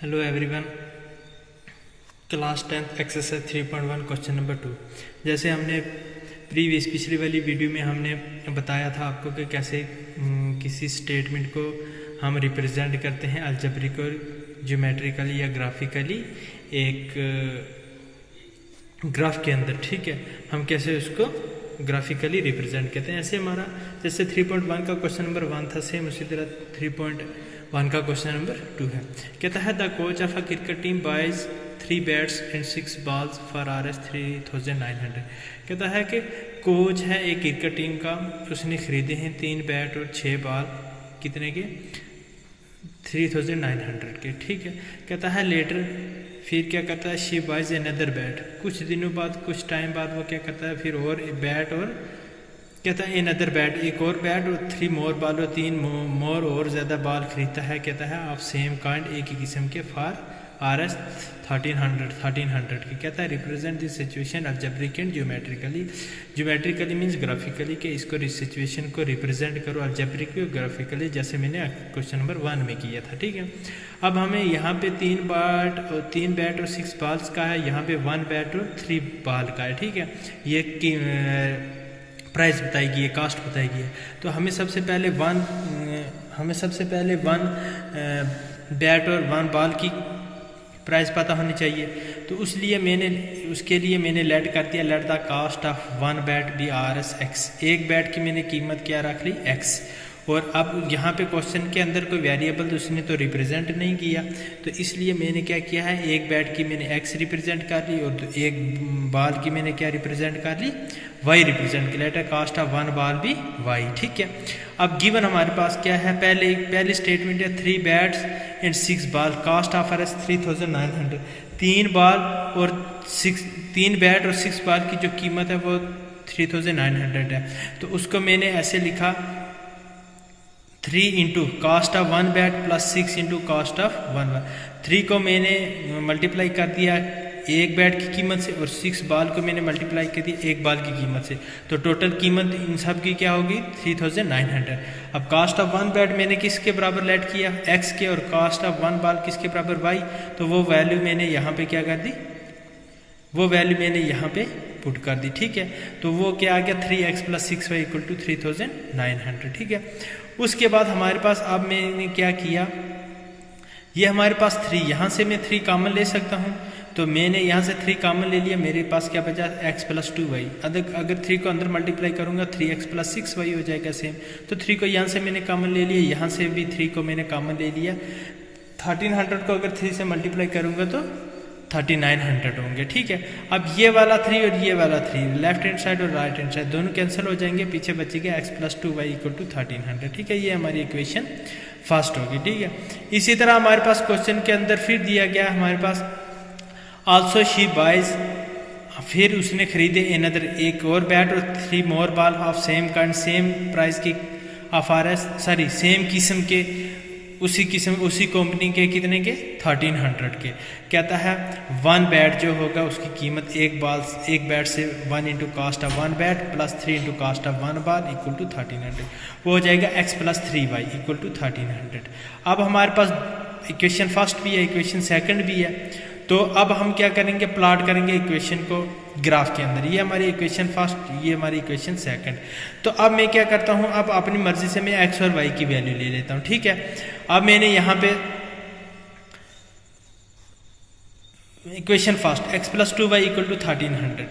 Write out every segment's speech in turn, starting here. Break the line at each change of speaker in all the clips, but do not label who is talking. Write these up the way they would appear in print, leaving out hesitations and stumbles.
Hello everyone, class 10th exercise 3.1 question number 2। जैसे हमने पिछली वाली वीडियो में हमने बताया था आपको कि कैसे किसी स्टेटमेंट को हम रिप्रेजेंट करते हैं अलजेब्रिकल, ज्योमेट्रिकली या ग्राफिकली एक ग्राफ के अंदर। ठीक है, हम कैसे उसको ग्राफिकली रिप्रेजेंट करते हैं। ऐसे हमारा जैसे 3.1 का क्वेश्चन नंबर 1 था, सेम उसी तरह 3.1 का क्वेश्चन नंबर 2 है। कहता है the coach of a cricket team buys 3 bats and 6 balls for Rs 3900। कहता है कि कोच है एक क्रिकेट टीम का, उसने खरीदे हैं 3 बैट और 6 बॉल, कितने के? 3900 के। ठीक है, कहता है लेटर, फिर क्या करता है, शी बाइज अनदर बैट। कुछ दिनों बाद, कुछ टाइम बाद वो क्या करता है, फिर और बैट और कहता है अनदर बैट, एक और बैट और 3 मोर बॉल और 3 मोर और ज़्यादा बॉल खरीदता है। कहता है ऑफ सेम काइंड, एक ही किस्म के, फॉर Rs 1300 की। कहता है represent this situation algebraic and geometrically means graphically, के इसको सिचुएशन को रिप्रेजेंट करो अलजेब्रिक और ग्राफिकली, जैसे मैंने क्वेश्चन नंबर 1 में किया था। ठीक है, अब हमें यहाँ पे 3 बैट और 6 बॉल्स का है, यहाँ पे 1 बैट और 3 बॉल का है। ठीक है, ये प्राइस बताएगी, ये कास्ट बताएगी। तो हमें सबसे पहले 1 बैट और 1 बॉल की प्राइस पता होनी चाहिए। तो उसके लिए मैंने लेट कर दिया, let the cost of 1 bat be Rs x। एक बैट की मैंने कीमत क्या रख ली, x। और अब यहाँ पे क्वेश्चन के अंदर कोई वेरिएबल तो उसने तो रिप्रेजेंट नहीं किया, तो इसलिए मैंने क्या किया है, एक बैट की मैंने x रिप्रेजेंट कर ली और एक बॉल की मैंने क्या रिप्रेजेंट कर ली, y रिप्रेजेंट की। लेटर कास्ट ऑफ 1 बॉल भी y। ठीक है, अब गिवन हमारे पास क्या है, पहले स्टेटमेंट है 3 bats and 6 ball, cost of Rs 3900। 3 bat और 6 बॉल की जो कीमत है वो 3900 है। तो उसको मैंने ऐसे लिखा 3 into cost of 1 bat plus 6 into cost of 1 bat. 3 को मैंने मल्टीप्लाई कर दिया एक बैट की कीमत से और 6 बॉल को मैंने मल्टीप्लाई कर दिया एक बॉल की कीमत से। तो टोटल कीमत इन सब की क्या होगी, 3900। अब कास्ट ऑफ 1 बैट मैंने किसके बराबर लेट किया, x के, और कास्ट ऑफ 1 बॉल किसके बराबर, y। तो वो वैल्यू मैंने यहाँ पे क्या कर दी, वो वैल्यू मैंने यहाँ पे पुट कर दी। ठीक है, तो वो क्या आ गया, 3x plus 6y equal to 3900। ठीक है, उसके बाद हमारे पास अब मैंने क्या किया, ये हमारे पास 3, यहाँ से मैं 3 कॉमन ले सकता हूँ, तो मैंने यहाँ से 3 कॉमन ले लिया, मेरे पास क्या बचा, x प्लस 2y। अगर 3 को अंदर मल्टीप्लाई करूँगा 3x प्लस 6y हो जाएगा सेम। तो 3 को यहाँ से मैंने कॉमन ले लिया, यहाँ से भी 3 को मैंने कॉमन ले लिया। 1300 को अगर 3 से मल्टीप्लाई करूँगा तो 3900 होंगे। ठीक है, अब ये वाला 3 और ये वाला 3, लेफ्ट हैंड साइड और राइट हैंड साइड दोनों कैंसिल हो जाएंगे, पीछे बचेगा x plus 2y equal to 1300। ठीक है, ये हमारी इक्वेशन फर्स्ट होगी। ठीक है, इसी तरह हमारे पास क्वेश्चन के अंदर फिर दिया गया हमारे पास आल्सो शी बाइज, फिर उसने खरीदे अनदर, एक और बैट और 3 more ball of same kind, same price की, ऑफ Rs सेम किस्म के, उसी कंपनी के, कितने के, 1300 के। कहता है 1 बैट जो होगा उसकी कीमत एक बैट से 1 into cost of 1 bat plus 3 into cost of 1 ball equal to 1300। वो हो जाएगा x plus 3y equal to 1300। अब हमारे पास इक्वेशन फर्स्ट भी है, इक्वेशन सेकंड भी है। तो अब हम क्या करेंगे, प्लॉट करेंगे इक्वेशन को ग्राफ के अंदर। ये हमारी इक्वेशन फर्स्ट, ये हमारी इक्वेशन सेकंड। तो अब मैं क्या करता हूँ, अब अपनी मर्जी से मैं x और y की वैल्यू ले लेता हूँ। ठीक है, अब मैंने यहाँ पे equation first x plus 2y equal to 1300,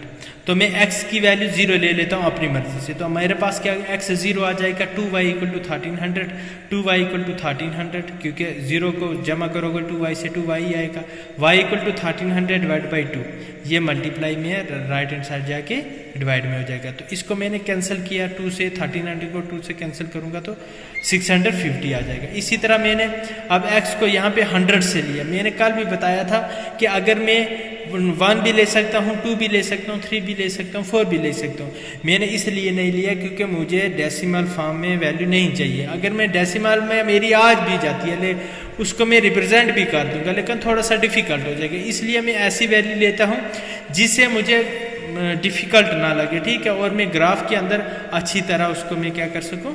तो मैं x की वैल्यू 0 ले लेता हूँ अपनी मर्जी से। तो मेरे पास क्या x 0 आ जाएगा, 2y equal to 1300, 2y equal to 1300, क्योंकि 0 को जमा करोगे 2y से 2y आएगा। y equal to 1300 divide by 2, ये मल्टीप्लाई में राइट हैंड साइड जाके डिवाइड में हो जाएगा। तो इसको मैंने कैंसिल किया, 2 से 1300 को 2 से कैंसिल करूँगा तो 650 आ जाएगा। इसी तरह मैंने अब x को यहाँ पे 100 से लिया। मैंने कल भी बताया था कि अगर मैं 1 भी ले सकता हूँ, 2 भी ले सकता हूँ, 3 भी ले सकता हूँ, 4 भी ले सकता हूँ। मैंने इसलिए नहीं लिया क्योंकि मुझे डेसिमल फॉर्म में वैल्यू नहीं चाहिए। अगर मैं डेसिमल में मेरी आज भी जाती है, उसको मैं रिप्रेजेंट भी कर दूंगा, लेकिन थोड़ा सा डिफिकल्ट हो जाएगा। इसलिए मैं ऐसी वैल्यू लेता हूँ जिससे मुझे डिफिकल्ट ना लगे। ठीक है, और मैं ग्राफ के अंदर अच्छी तरह उसको मैं क्या कर सकूँ,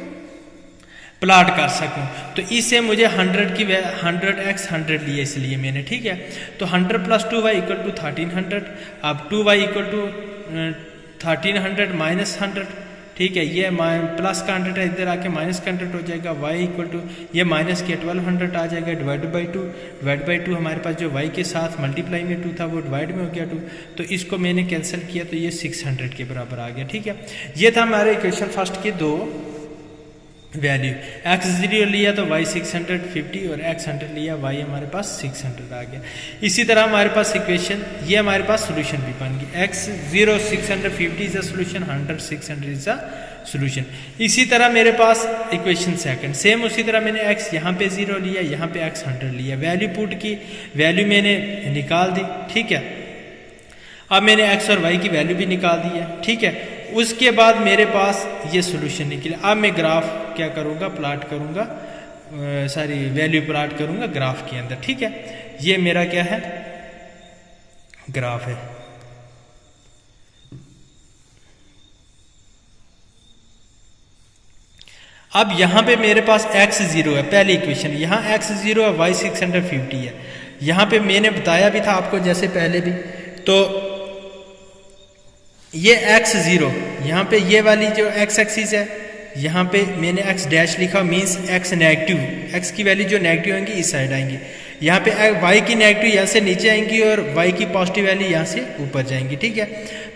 प्लाट कर सकूं। तो इससे मुझे 100 की 100x 100 लिया इसलिए मैंने, ठीक है। तो 100 प्लस 2y इक्वल टू 1300। अब 2y इक्वल टू 1300 माइनस 100, ठीक है। ये प्लस का 100 है, इधर आके माइनस का 100 हो जाएगा। y इक्वल टू ये माइनस के 1200 आ जाएगा, डिवाइड बाई 2 हमारे पास जो y के साथ मल्टीप्लाई में 2 था वो डिवाइड में हो गया 2, तो इसको मैंने कैंसिल किया तो ये 600 के बराबर आ गया, ठीक है। ये था हमारे इक्वेशन फर्स्ट के दो वैल्यू। x0 लिया तो y 650 और x 100 लिया, y हमारे पास 600 आ गया। इसी तरह हमारे पास इक्वेशन, ये हमारे पास सोल्यूशन भी बन गई। x0 650 is a solution, 100 600 is a solution. इसी तरह मेरे पास इक्वेशन सेकंड, सेम उसी तरह मैंने x यहाँ पे 0 लिया, यहाँ पे x 100 लिया, वैल्यू पुट की, वैल्यू मैंने निकाल दी, ठीक है। अब मैंने x और y की वैल्यू भी निकाल दी है, ठीक है। उसके बाद मेरे पास ये सोल्यूशन निकले। अब मैं ग्राफ क्या करूँगा, प्लाट करूँगा, सारी वैल्यू प्लाट करूँगा ग्राफ के अंदर, ठीक है। ये मेरा क्या है, ग्राफ है। अब यहाँ पे मेरे पास x0 है, पहली इक्वेशन, यहाँ x0 है, y 650 है। यहाँ पे मैंने बताया भी था आपको जैसे पहले भी, तो ये x0, यहाँ पे ये वाली जो x एक्सिस है, यहाँ पे मैंने x डैश लिखा, मीन्स x नेगेटिव, x की वैल्यू जो नेगेटिव आएंगी इस साइड आएंगी। यहाँ पे y की नेगेटिव यहाँ से नीचे आएंगी और y की पॉजिटिव वैल्यू यहाँ से ऊपर जाएंगी, ठीक है।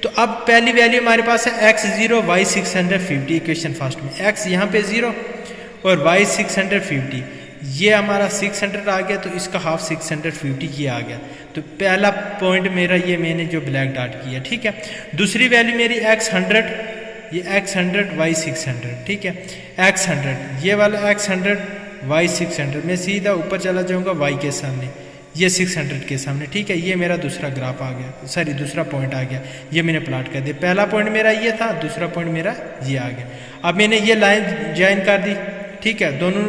तो अब पहली वैल्यू हमारे पास है x0 y 650, इक्वेशन फर्स्ट में x यहाँ पे 0 और y 650, ये हमारा 600 आ गया, तो इसका हाफ 650 ये आ गया। तो पहला पॉइंट मेरा ये मैंने जो ब्लैक डॉट किया, ठीक है। दूसरी वैल्यू मेरी x100, ये x100 y 600, ठीक है। x100 ये वाला x100 y 600, मैं सीधा ऊपर चला जाऊंगा y के सामने, ये 600 के सामने, ठीक है। ये मेरा दूसरा ग्राफ आ गया, सॉरी दूसरा पॉइंट आ गया, ये मैंने प्लॉट कर दिया। पहला पॉइंट मेरा ये था, दूसरा पॉइंट मेरा ये आ गया। अब मैंने ये लाइन ज्वाइन कर दी, ठीक है। दोनों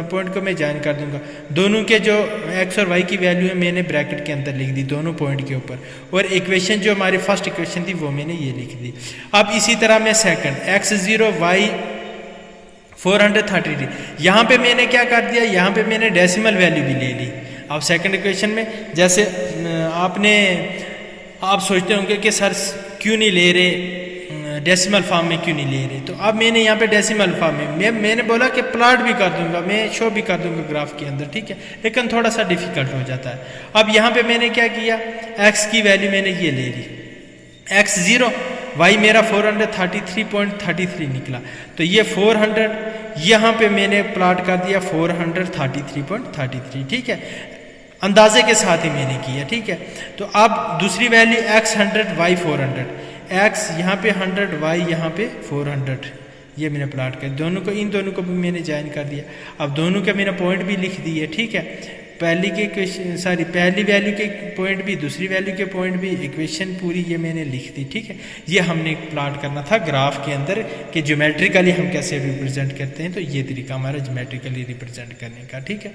पॉइंट को मैं ज्वाइन कर दूंगा, दोनों के जो x और y की वैल्यू है मैंने ब्रैकेट के अंदर लिख दी दोनों पॉइंट के ऊपर, और इक्वेशन जो हमारी फर्स्ट इक्वेशन थी वो मैंने ये लिख दी। अब इसी तरह मैं सेकंड x0 y 433, यहाँ पे मैंने क्या कर दिया, यहाँ पे मैंने डेसिमल वैल्यू भी ले ली। अब सेकंड इक्वेशन में जैसे आप सोचते होंगे कि सर क्यों नहीं ले रहे, डेसिमल फॉर्म में क्यों नहीं ले रहे, तो अब मैंने यहाँ पे डेसिमल फॉर्म में मैंने बोला कि प्लॉट भी कर दूंगा, मैं शो भी कर दूंगा ग्राफ के अंदर, ठीक है, लेकिन थोड़ा सा डिफिकल्ट हो जाता है। अब यहाँ पे मैंने क्या किया, x की वैल्यू मैंने ये ले ली, x0, y मेरा 433.33 निकला, तो ये 400 यहाँ पे मैंने प्लॉट कर दिया 433.33, ठीक है, अंदाजे के साथ ही मैंने किया, ठीक है। तो अब दूसरी वैल्यू x100 y 400, x यहाँ पे 100 y यहाँ पे 400, ये मैंने प्लॉट कर, दोनों को, इन दोनों को भी मैंने ज्वाइन कर दिया। अब दोनों के मैंने पॉइंट भी लिख दिए, ठीक है। पहली के इक्वेशन, सॉरी पहली वैल्यू के पॉइंट भी, दूसरी वैल्यू के पॉइंट भी, इक्वेशन पूरी ये मैंने लिख दी, ठीक है। ये हमने प्लॉट करना था ग्राफ के अंदर कि ज्योमेट्रिकली हम कैसे रिप्रेजेंट करते हैं, तो ये तरीका हमारा ज्योमेट्रिकली रिप्रेजेंट करने का, ठीक है।